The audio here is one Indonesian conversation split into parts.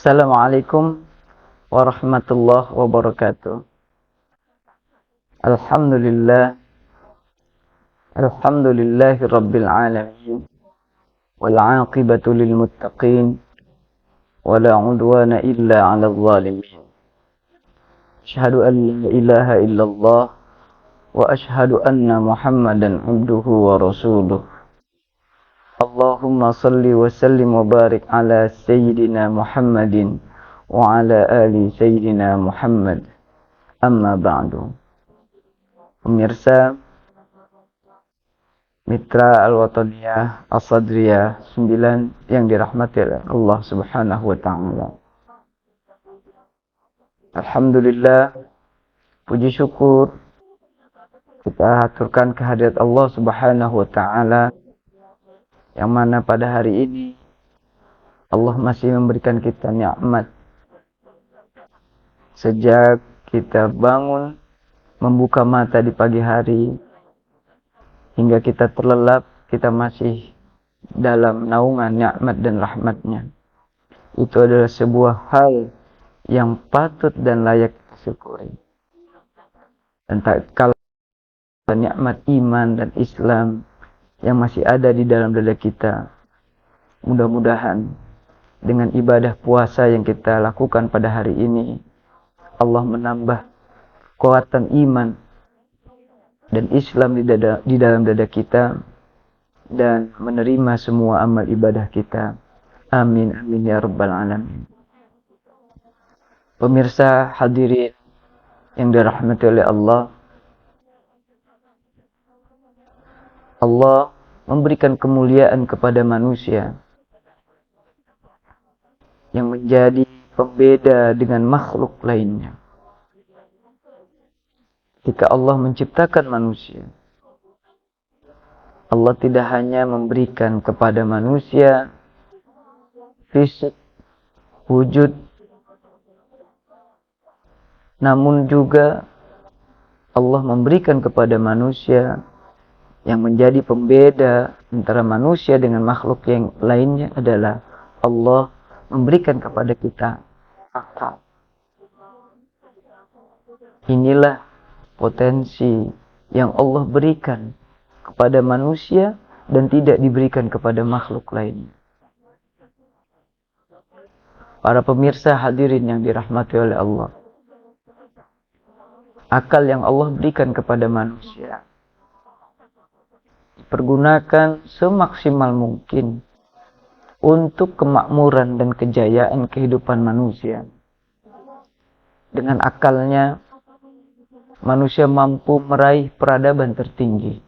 Assalamualaikum warahmatullahi wabarakatuh. Alhamdulillah, alhamdulillahi rabbil alamin. Wal aqibatu lil muttaqin. Wa la udwana illa 'alal zalimin. Asyhadu an la ilaha illallah wa asyhadu anna Muhammadan abduhu wa rasuluh. Allahumma salli wa sallim wa barik ala sayyidina Muhammadin wa ala ali sayyidina Muhammad. Amma ba'du. Pemirsa Mitra Al-Wataniyah As-Sadriyah 9 yang dirahmati oleh Allah Subhanahu wa taala. Alhamdulillah, puji syukur kita haturkan kehadirat Allah Subhanahu wa taala yang mana pada hari ini Allah masih memberikan kita nikmat. Sejak kita bangun, membuka mata di pagi hari, hingga kita terlelap, kita masih dalam naungan nikmat dan rahmatnya. Itu adalah sebuah hal yang patut dan layak disyukuri. Dan tak kalah nikmat iman dan Islam yang masih ada di dalam dada kita. Mudah-mudahan dengan ibadah puasa yang kita lakukan pada hari ini, Allah menambah kekuatan iman dan Islam di dalam dada kita dan menerima semua amal ibadah kita. Amin amin ya rabbal alamin. Pemirsa hadirin yang dirahmati oleh Allah, Allah memberikan kemuliaan kepada manusia yang menjadi pembeda dengan makhluk lainnya. Ketika Allah menciptakan manusia, Allah tidak hanya memberikan kepada manusia fisik, wujud, namun juga Allah memberikan kepada manusia yang menjadi pembeda antara manusia dengan makhluk yang lainnya adalah Allah memberikan kepada kita akal. Inilah potensi yang Allah berikan kepada manusia dan tidak diberikan kepada makhluk lainnya. Para pemirsa hadirin yang dirahmati oleh Allah, akal yang Allah berikan kepada manusia dipergunakan semaksimal mungkin untuk kemakmuran dan kejayaan kehidupan manusia. Dengan akalnya, manusia mampu meraih peradaban tertinggi.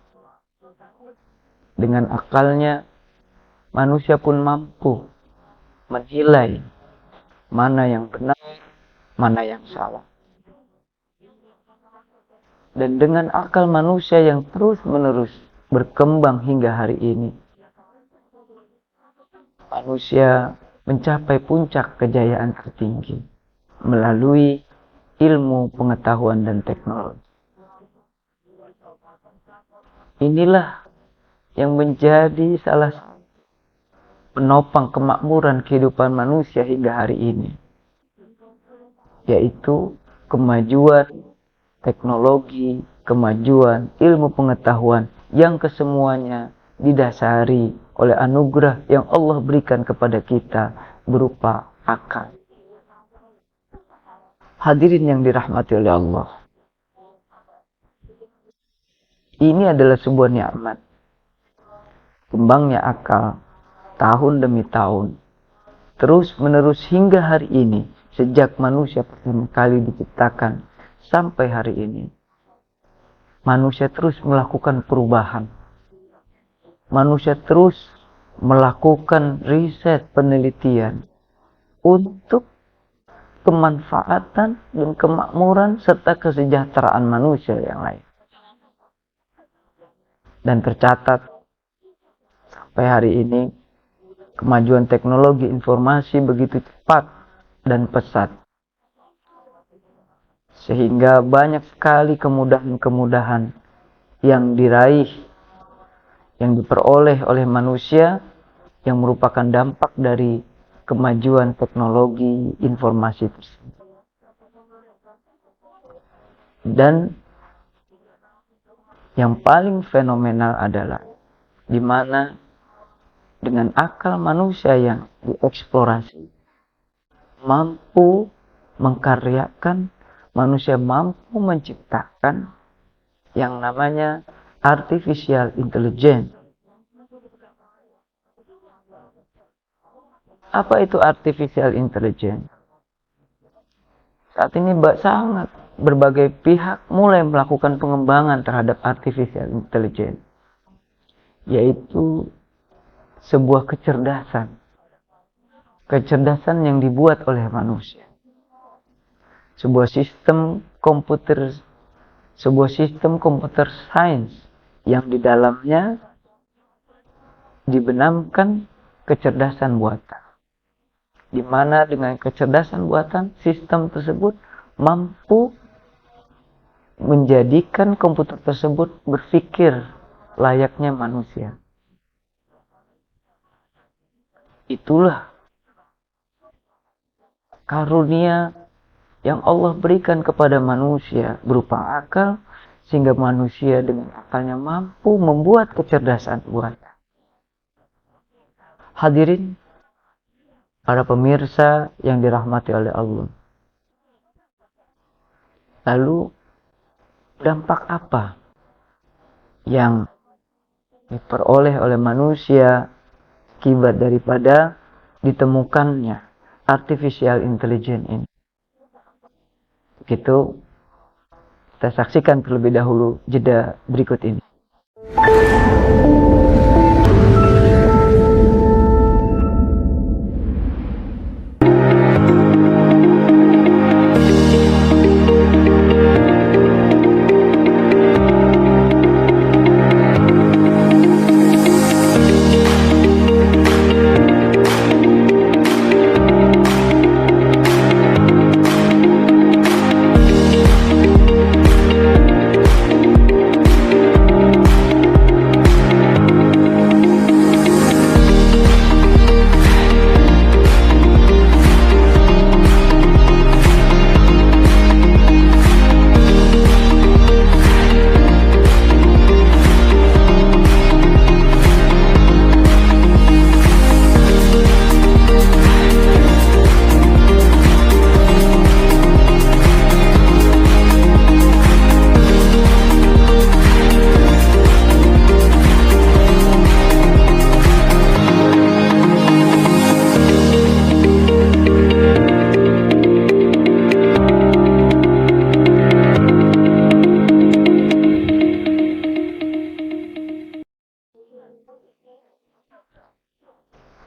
Dengan akalnya, manusia pun mampu menilai mana yang benar, mana yang salah. Dan dengan akal manusia yang terus-menerus berkembang hingga hari ini, manusia mencapai puncak kejayaan tertinggi melalui ilmu, pengetahuan, dan teknologi. Inilah yang menjadi salah satu penopang kemakmuran kehidupan manusia hingga hari ini, yaitu kemajuan teknologi, kemajuan ilmu pengetahuan yang kesemuanya didasari oleh anugerah yang Allah berikan kepada kita berupa akal. Hadirin yang dirahmati oleh Allah, ini adalah sebuah nikmat. Kembangnya akal tahun demi tahun, terus menerus hingga hari ini, sejak manusia pertama kali diciptakan sampai hari ini. Manusia terus melakukan perubahan. Manusia terus melakukan riset, penelitian untuk kemanfaatan dan kemakmuran serta kesejahteraan manusia yang lain. Dan tercatat sampai hari ini kemajuan teknologi informasi begitu cepat dan pesat, sehingga banyak sekali kemudahan-kemudahan yang diraih, yang diperoleh oleh manusia, yang merupakan dampak dari kemajuan teknologi informasi tersebut. Dan yang paling fenomenal adalah di mana dengan akal manusia yang dieksplorasi mampu mengkaryakan, manusia mampu menciptakan yang namanya artificial intelligence. Apa itu artificial intelligence? Saat ini sangat berbagai pihak mulai melakukan pengembangan terhadap artificial intelligence, yaitu sebuah kecerdasan yang dibuat oleh manusia. Sebuah sistem komputer sains yang di dalamnya dibenamkan kecerdasan buatan. Di mana dengan kecerdasan buatan, sistem tersebut mampu menjadikan komputer tersebut berpikir layaknya manusia. Itulah karunia yang Allah berikan kepada manusia berupa akal, sehingga manusia dengan akalnya mampu membuat kecerdasan buatan. Hadirin, para pemirsa yang dirahmati oleh Allah. Lalu, dampak apa yang diperoleh oleh manusia akibat daripada ditemukannya artificial intelligence ini? Begitu, kita saksikan terlebih dahulu jeda berikut ini.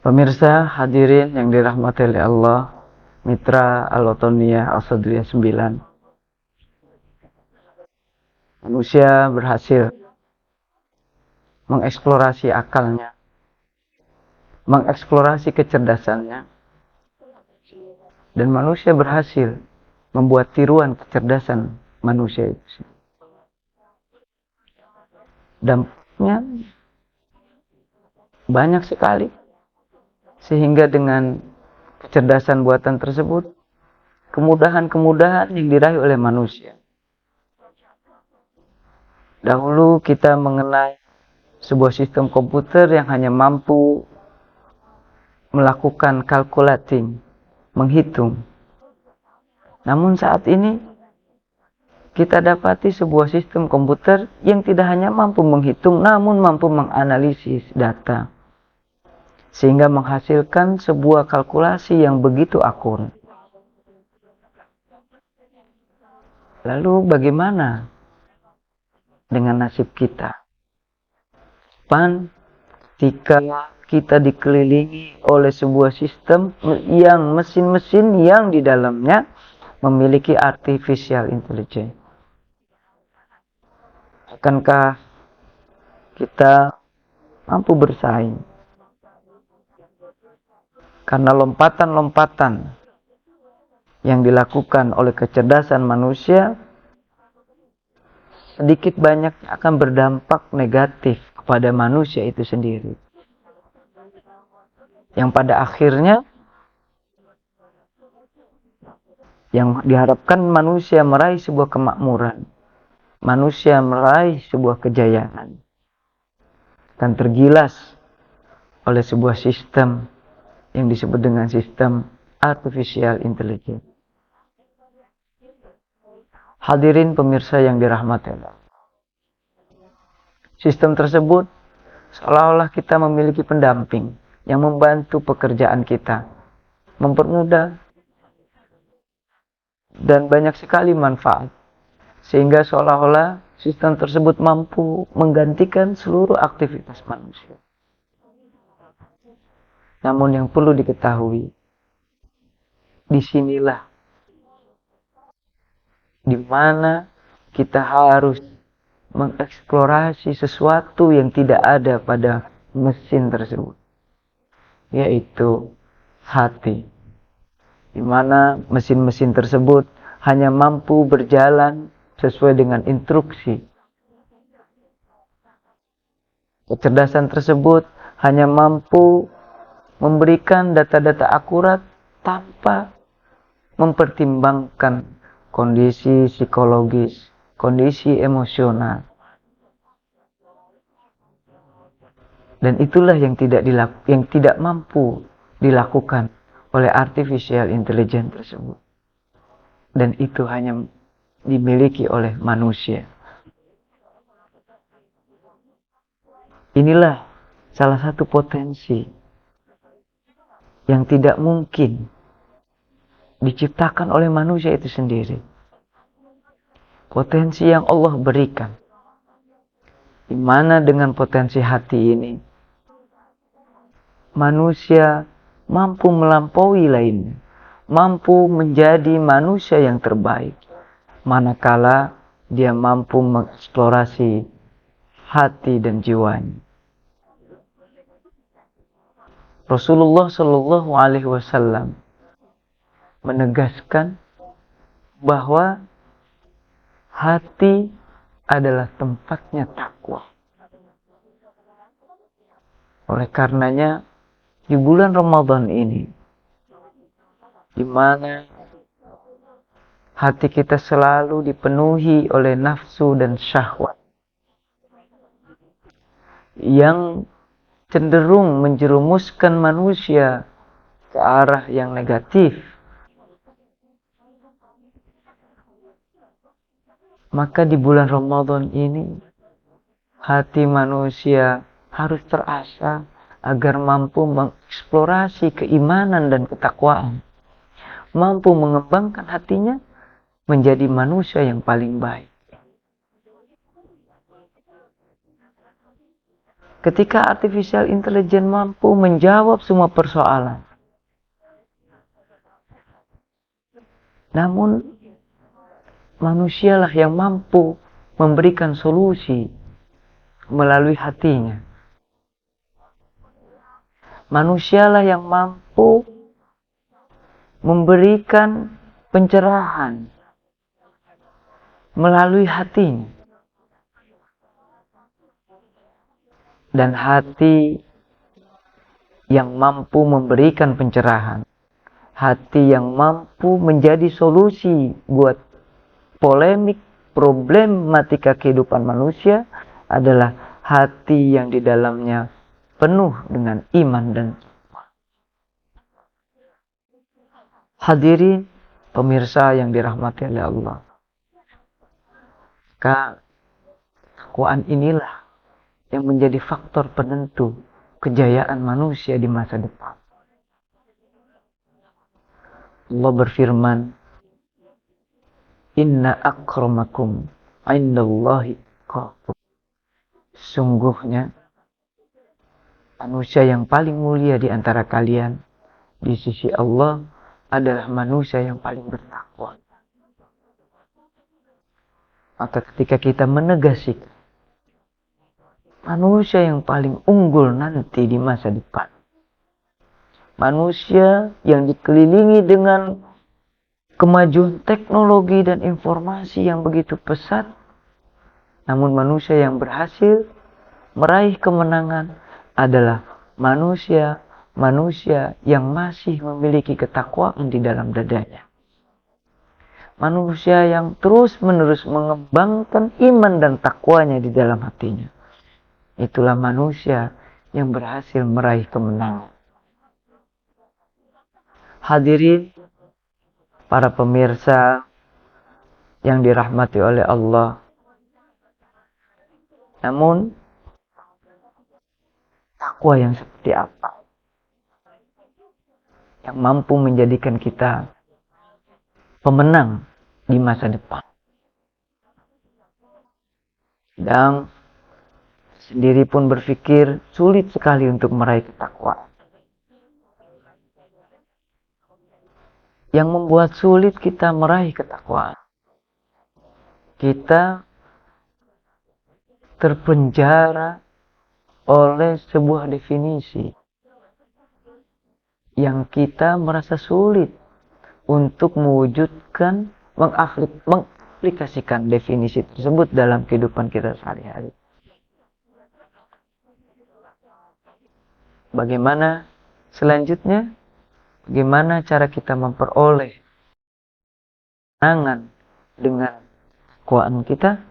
Pemirsa hadirin yang dirahmati oleh Allah, Mitra Al-Watoniyah Al-Sadriyah 9. Manusia berhasil mengeksplorasi akalnya, mengeksplorasi kecerdasannya, dan manusia berhasil membuat tiruan kecerdasan manusia itu. Dampaknya banyak sekali. Sehingga dengan kecerdasan buatan tersebut, kemudahan-kemudahan yang diraih oleh manusia. Dahulu kita mengenai sebuah sistem komputer yang hanya mampu melakukan calculating, menghitung. Namun saat ini, kita dapati sebuah sistem komputer yang tidak hanya mampu menghitung, namun mampu menganalisis data. Sehingga menghasilkan sebuah kalkulasi yang begitu akurat. Lalu bagaimana dengan nasib kita? Ketika kita dikelilingi oleh sebuah sistem yang mesin-mesin yang di dalamnya memiliki artificial intelligence. Akankah kita mampu bersaing? Karena lompatan-lompatan yang dilakukan oleh kecerdasan manusia sedikit banyak akan berdampak negatif kepada manusia itu sendiri. Yang pada akhirnya Yang diharapkan manusia meraih sebuah kemakmuran, manusia meraih sebuah kejayaan, dan tergilas oleh sebuah sistem yang disebut dengan sistem artificial intelligence. Hadirin pemirsa yang dirahmati Allah. Sistem tersebut seolah-olah kita memiliki pendamping yang membantu pekerjaan kita, mempermudah, dan banyak sekali manfaat. Sehingga seolah-olah sistem tersebut mampu menggantikan seluruh aktivitas manusia. Namun yang perlu diketahui, disinilah di mana kita harus mengeksplorasi sesuatu yang tidak ada pada mesin tersebut, yaitu hati. Di mana mesin-mesin tersebut hanya mampu berjalan sesuai dengan instruksi. Kecerdasan tersebut hanya mampu memberikan data-data akurat tanpa mempertimbangkan kondisi psikologis, kondisi emosional. Dan itulah yang tidak mampu dilakukan oleh artificial intelligence tersebut. Dan itu hanya dimiliki oleh manusia. Inilah salah satu potensi yang tidak mungkin diciptakan oleh manusia itu sendiri. Potensi yang Allah berikan. Di mana dengan potensi hati ini, manusia mampu melampaui lainnya, mampu menjadi manusia yang terbaik, manakala dia mampu mengeksplorasi hati dan jiwanya. Rasulullah Shallallahu Alaihi Wasallam menegaskan bahwa hati adalah tempatnya takwa. Oleh karenanya, di bulan Ramadan ini, di mana hati kita selalu dipenuhi oleh nafsu dan syahwat yang cenderung menjerumuskan manusia ke arah yang negatif, maka di bulan Ramadan ini hati manusia harus terasah agar mampu mengeksplorasi keimanan dan ketakwaan, mampu mengembangkan hatinya menjadi manusia yang paling baik. Ketika artificial intelligence mampu menjawab semua persoalan, namun manusialah yang mampu memberikan solusi melalui hatinya. Manusialah yang mampu memberikan pencerahan melalui hatinya. Dan hati yang mampu memberikan pencerahan, hati yang mampu menjadi solusi buat polemik, problematika kehidupan manusia adalah hati yang di dalamnya penuh dengan iman dan takwa. Hadirin pemirsa yang dirahmati oleh Allah, ketakwaan inilah yang menjadi faktor penentu kejayaan manusia di masa depan. Allah berfirman, Inna akramakum indallahi atqakum. Sungguhnya manusia yang paling mulia di antara kalian di sisi Allah adalah manusia yang paling bertakwa. Maka ketika kita menegasikan manusia yang paling unggul nanti di masa depan, manusia yang dikelilingi dengan kemajuan teknologi dan informasi yang begitu pesat, namun manusia yang berhasil meraih kemenangan adalah manusia yang masih memiliki ketakwaan di dalam dadanya. manusia yang terus-menerus mengembangkan iman dan takwanya di dalam hatinya. Itulah manusia yang berhasil meraih kemenangan. Hadirin para pemirsa yang dirahmati oleh Allah. Namun, takwa yang seperti apa yang mampu menjadikan kita pemenang di masa depan? Dan sendiri pun berpikir sulit sekali untuk meraih ketakwaan. Yang membuat sulit kita meraih ketakwaan, kita terpenjara oleh sebuah definisi yang kita merasa sulit untuk mewujudkan, mengaplikasikan definisi tersebut dalam kehidupan kita sehari-hari. Bagaimana selanjutnya? Bagaimana cara kita memperoleh kemenangan dengan ketakwaan kita?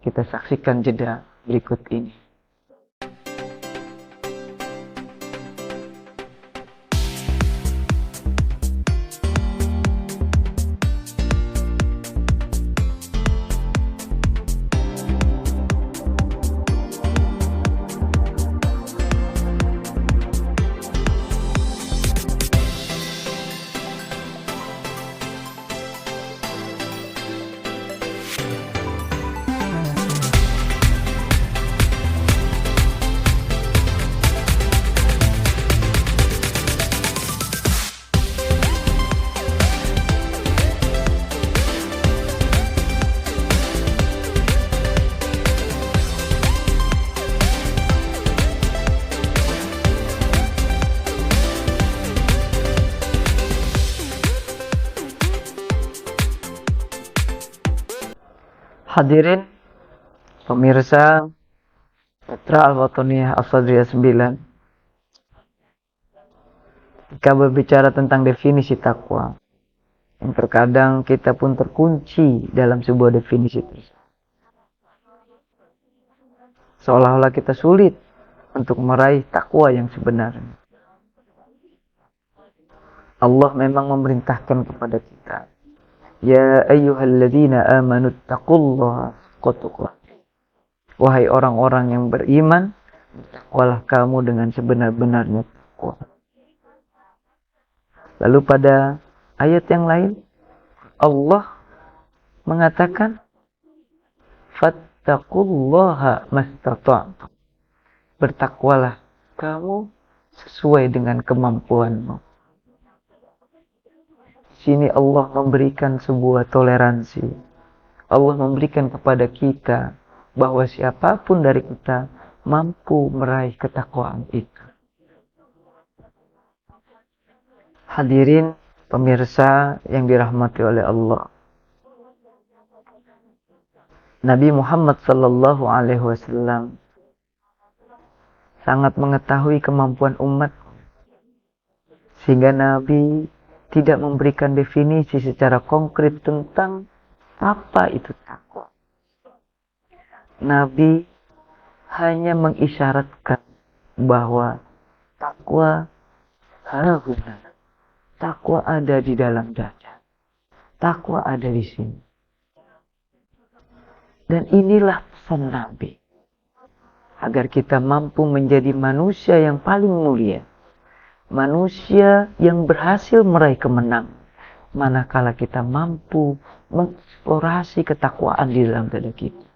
Kita saksikan jeda berikut ini. Hadirin pemirsa Putra Al-Watoniyah Al-Sadriyah 9. Jika berbicara tentang definisi takwa, yang terkadang kita pun terkunci dalam sebuah definisi tersebut. Seolah-olah kita sulit untuk meraih takwa yang sebenarnya. Allah memang memerintahkan kepada kita, ya ayyuhalladzina amanu taqullaha haqqa tuqatih. Wahai orang-orang yang beriman, bertakwalah kamu dengan sebenar-benarnya takwa. Lalu pada ayat yang lain, Allah mengatakan, fattaqullaha mastata'tum. Bertakwalah kamu sesuai dengan kemampuanmu. Sini Allah memberikan sebuah toleransi. Allah memberikan kepada kita bahwa siapapun dari kita mampu meraih ketakwaan itu. Hadirin pemirsa yang dirahmati oleh Allah. Nabi Muhammad sallallahu alaihi wasallam sangat mengetahui kemampuan umat, sehingga Nabi tidak memberikan definisi secara konkret tentang apa itu takwa. Nabi hanya mengisyaratkan bahwa takwa hahuna, takwa ada di dalam dada, takwa ada di sini. Dan inilah pesan Nabi, agar kita mampu menjadi manusia yang paling mulia, manusia yang berhasil meraih kemenangan, manakala kita mampu mengeksplorasi ketakwaan di dalam dada kita.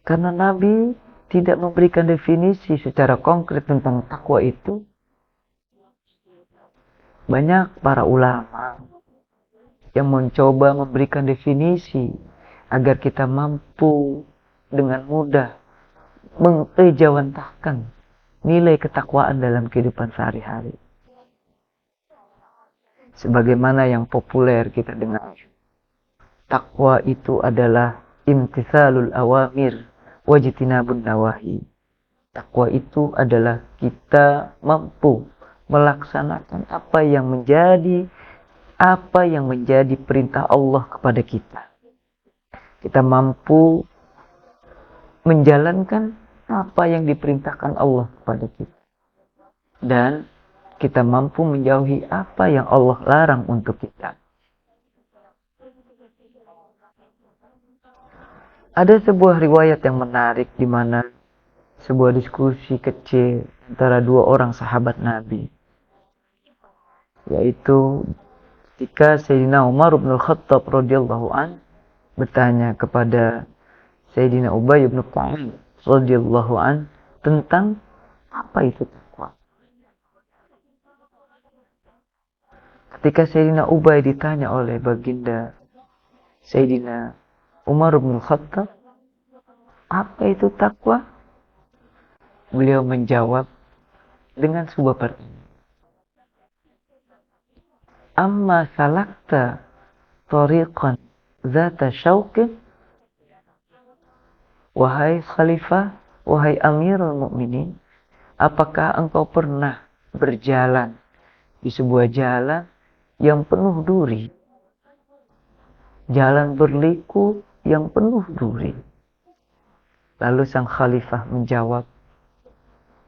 Karena Nabi tidak memberikan definisi secara konkret tentang takwa itu, banyak para ulama yang mencoba memberikan definisi agar kita mampu dengan mudah mengejawantahkan nilai ketakwaan dalam kehidupan sehari-hari. Sebagaimana yang populer kita dengar, takwa itu adalah imtithalul awamir wajtinabun nawahi. Takwa itu adalah kita mampu melaksanakan apa yang menjadi perintah Allah kepada kita. Kita mampu menjalankan apa yang diperintahkan Allah kepada kita. Dan kita mampu menjauhi apa yang Allah larang untuk kita. Ada sebuah riwayat yang menarik di mana sebuah diskusi kecil antara dua orang sahabat Nabi. Yaitu ketika Sayyidina Umar bin Khattab radhiyallahu an bertanya kepada Sayyidina Ubay bin Ka'ab radhiyallahu an tentang apa itu takwa. Ketika Sayyidina Ubay ditanya oleh baginda Sayyidina Umar bin Khattab, apa itu takwa? Beliau menjawab dengan sebuah pertanyaan. Amma salakta tariqan zata syauqin, wahai khalifah, wahai amirul mu'minin, apakah engkau pernah berjalan di sebuah jalan yang penuh duri? Jalan berliku yang penuh duri. Lalu sang khalifah menjawab,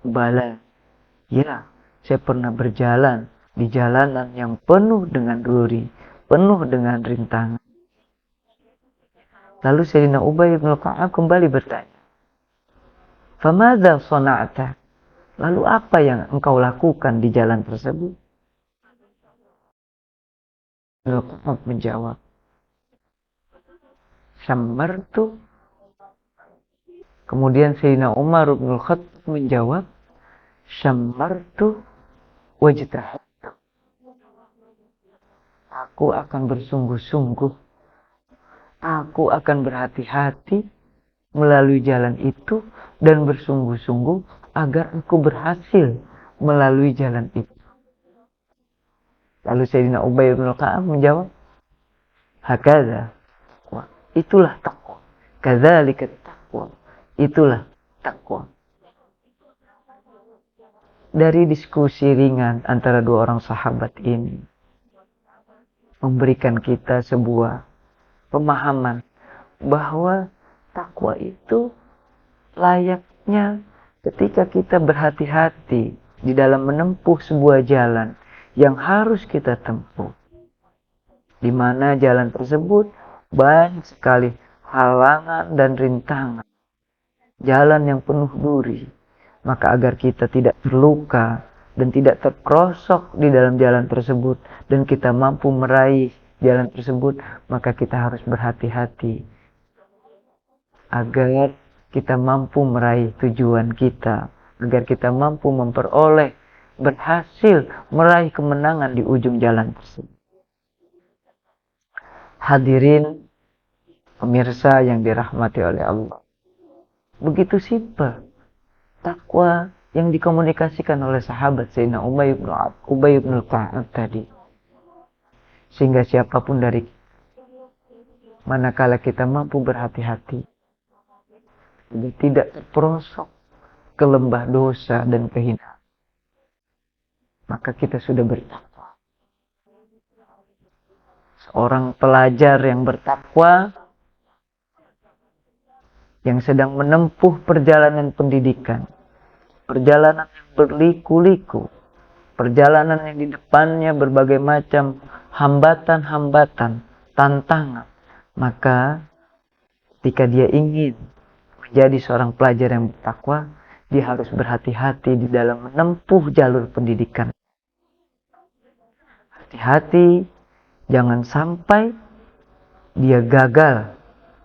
bala, ya, saya pernah berjalan di jalanan yang penuh dengan duri, penuh dengan rintangan. Lalu Sayyidina Ubay bin Ka'ab kembali bertanya, famadza sana'ta? Lalu apa yang engkau lakukan di jalan tersebut? Bin Ka'ab menjawab, syammartu. Kemudian Sayyidina Umar bin Khattab menjawab, syammartu wajtahadtu. Aku akan bersungguh-sungguh. Aku akan berhati-hati melalui jalan itu dan bersungguh-sungguh agar aku berhasil melalui jalan itu. Lalu Sayyidina Ubay bin Ka'ab menjawab, hakadha, itulah takwa. Kadzalika takwa. Itulah takwa. Dari diskusi ringan antara dua orang sahabat ini memberikan kita sebuah pemahaman bahwa takwa itu layaknya ketika kita berhati-hati di dalam menempuh sebuah jalan yang harus kita tempuh, di mana jalan tersebut banyak sekali halangan dan rintangan, jalan yang penuh duri. Maka agar kita tidak terluka dan tidak terperosok di dalam jalan tersebut dan kita mampu meraih jalan tersebut, maka kita harus berhati-hati agar kita mampu meraih tujuan kita, agar kita mampu berhasil meraih kemenangan di ujung jalan tersebut. Hadirin pemirsa yang dirahmati oleh Allah, begitu simpel takwa yang dikomunikasikan oleh sahabat Sayyidina Ubay bin Ka'ab tadi. Sehingga siapapun dari kita, manakala kita mampu berhati-hati agar tidak terperosok ke lembah dosa dan kehinaan, maka kita sudah bertakwa. Seorang pelajar yang bertakwa, yang sedang menempuh perjalanan pendidikan, perjalanan yang berliku-liku, perjalanan yang di depannya berbagai macam hambatan-hambatan, tantangan, maka ketika dia ingin menjadi seorang pelajar yang bertakwa, dia harus berhati-hati di dalam menempuh jalur pendidikan. Hati-hati, jangan sampai dia gagal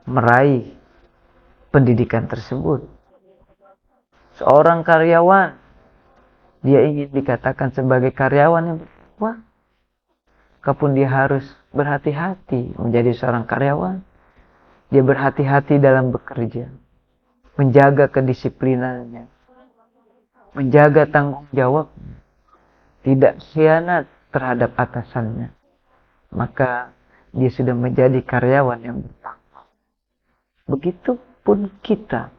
meraih pendidikan tersebut. Seorang karyawan, dia ingin dikatakan sebagai karyawan yang bertakwa, kapun dia harus berhati-hati menjadi seorang karyawan. Dia berhati-hati dalam bekerja, menjaga kedisiplinannya, menjaga tanggung jawabnya, tidak khianat terhadap atasannya. Maka dia sudah menjadi karyawan yang bertakwa. Begitupun kita,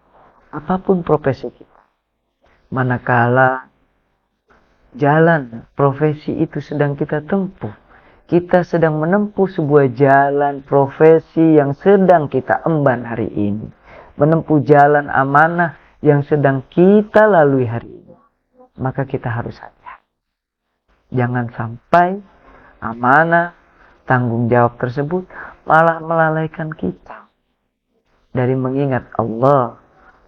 apapun profesi kita, manakala jalan profesi itu sedang kita tempuh. Kita sedang menempuh sebuah jalan profesi yang sedang kita emban hari ini. Menempuh jalan amanah yang sedang kita lalui hari ini. Maka kita harus hati-hati. Jangan sampai amanah, tanggung jawab tersebut malah melalaikan kita dari mengingat Allah,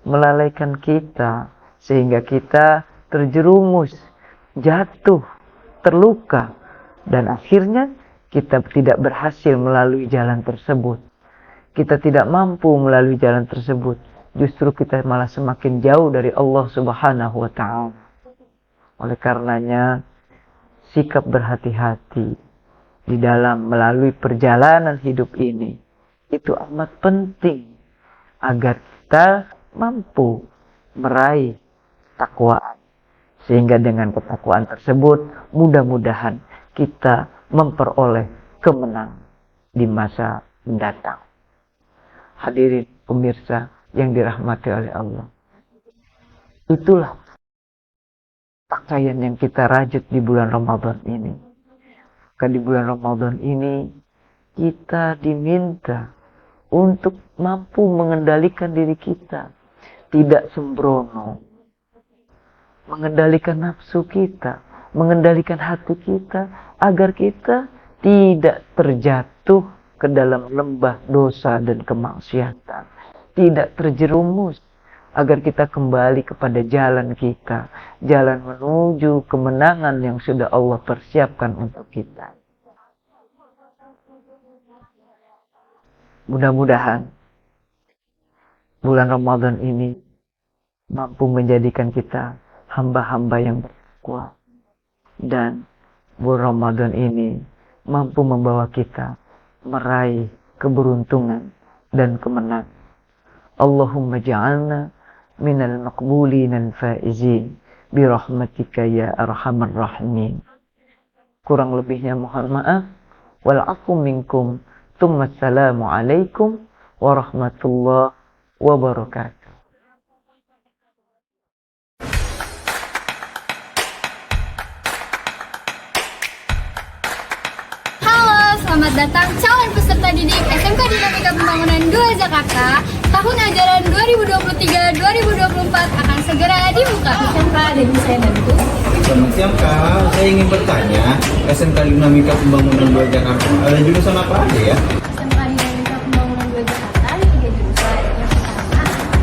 melalaikan kita sehingga kita terjerumus, jatuh, terluka, dan akhirnya kita tidak berhasil melalui jalan tersebut. Kita tidak mampu melalui jalan tersebut. Justru kita malah semakin jauh dari Allah Subhanahu wa ta'ala. Oleh karenanya, sikap berhati-hati di dalam melalui perjalanan hidup ini itu amat penting agar kita mampu meraih takwaan. Sehingga dengan ketakwaan tersebut mudah-mudahan kita memperoleh kemenangan di masa mendatang. Hadirin pemirsa yang dirahmati oleh Allah. Itulah pakaian yang kita rajut di bulan Ramadan ini. Maka di bulan Ramadan ini kita diminta untuk mampu mengendalikan diri kita. Tidak sembrono. Mengendalikan nafsu kita. Mengendalikan hati kita. Agar kita tidak terjatuh ke dalam lembah dosa dan kemaksiatan. Tidak terjerumus. Agar kita kembali kepada jalan kita. Jalan menuju kemenangan yang sudah Allah persiapkan untuk kita. Mudah-mudahan bulan Ramadan ini mampu menjadikan kita hamba-hamba yang bertakwa. Dan bulan Ramadan ini mampu membawa kita meraih keberuntungan dan kemenangan. Allahumma ja'alna minal maqbulin al-faizin birahmatika ya arhamar rahimin. Kurang lebihnya mohon maaf. Wal'afu minkum. Assalamu alaikum warahmatullahi wabarakatuh. Halo, selamat datang calon peserta didik SMK Dinamika Pembangunan 2 Jakarta. Tahun ajaran 2023-2024 akan segera dibuka. SMK dan saya bantu. Selamat siang Kak, saya ingin bertanya, SMK Dinamika Pembangunan 2 Jakarta ada jurusan apa aja ya? SMK Dinamika Pembangunan 2 Jakarta ada 3 jurusan. Yang pertama,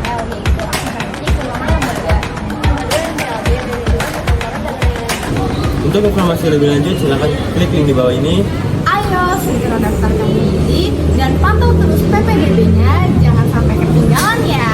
L yaitu akuntansi keuangan lembaga. Yang kedua, MPLB dari jurusan pengelolaan dan manajemen. Untuk informasi lebih lanjut, silakan klik link di bawah ini. Ayo segera daftarkan diri dan pantau terus PPDB-nya, jangan sampai ketinggalan ya.